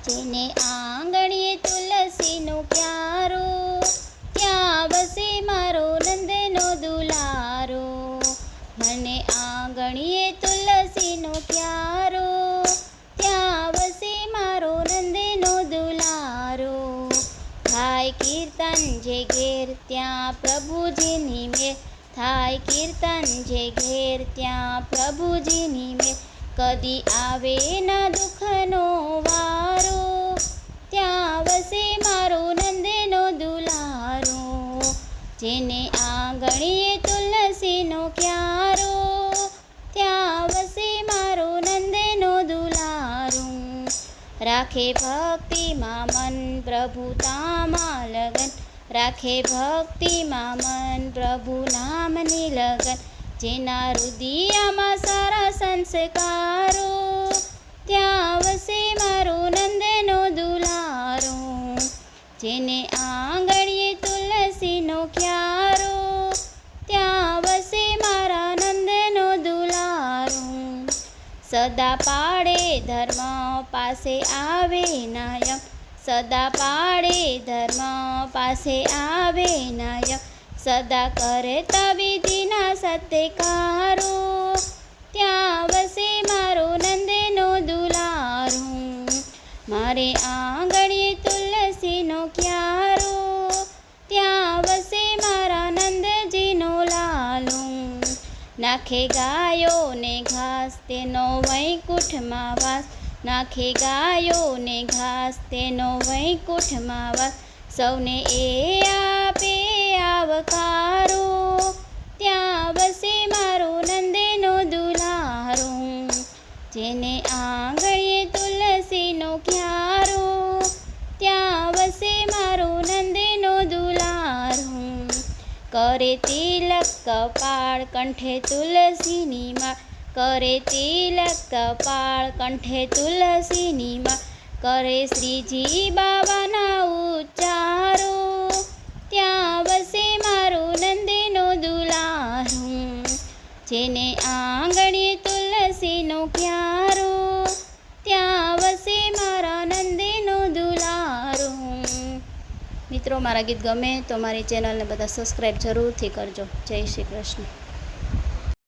જેને આંગણીએ તુલસીનું ક્યારું, ત્યાં વસે મારો નંદનો દુલારો. મને આંગણીએ તુલસીનું ક્યારું, ત્યાં વસે મારો નંદનો દુલારો. થાય કીર્તન જે ઘેર ત્યાં પ્રભુજીની મેર, થાય કીર્તન જે ઘેર ત્યાં પ્રભુજીની મેર. કદી આવે ના દુઃખનો વારો, ત્યાં વસે મારો નંદનો દુલારો. જેને આંગણીએ તુલસીનો ક્યારો, ત્યાં વસે મારો નંદનો દુલારો. રાખે ભક્તિમાં મન પ્રભુ તામાં લગન, રાખે ભક્તિમાં મન પ્રભુ નામની લગન. જેના હૃદયમાં સારા સંસ્કારો, ત્યાં વસે મારો નંદનો દુલારો. જેને આંગણીએ તુલસીનો ક્યારો, ત્યાં વસે મારા નંદનો દુલારો. સદા પાડે ધર્મ પાસે આવે નાયમ, સદા પાડે ધર્મ પાસે આવે નાયમ. સદા કરતા વિધિના સત્કારો, ત્યાં વસે મારો નંદનો દુલારો. મારે આંગણીએ તુલસીનો ક્યારો, ત્યાં વસે મારા નંદજીનો લાલો. નાખે ગાયોને ઘાસ તેનો વૈકુંઠમાં વાસ, નાખે ગાયોને ઘાસ તેનો વૈકુંઠમાં વાસ. સૌને એ આપે આવકારો, ત્યાં વસે મારો નંદનો દુલારો. જેને આંગણીએ તુલસીનો ક્યારો, ત્યાં વસે મારો નંદનો દુલારો. કરે તિલક કપાળ કંઠે તુલસીની માળ, કરે તિલક કપાળ કંઠે તુલસીની માળ. કરે શ્રીજી બાબાના ઉચ્ચારો, ત્યાં વસે મારો નંદનો દુલારો. જેને આંગણીએ તુલસીનો ક્યારો, ત્યાં વસે મારા નંદનો દુલારો. મિત્રો, મારા ગીત ગમે તો મારી ચેનલને બધા સબસ્ક્રાઈબ જરૂરથી કરજો. જય શ્રી કૃષ્ણ.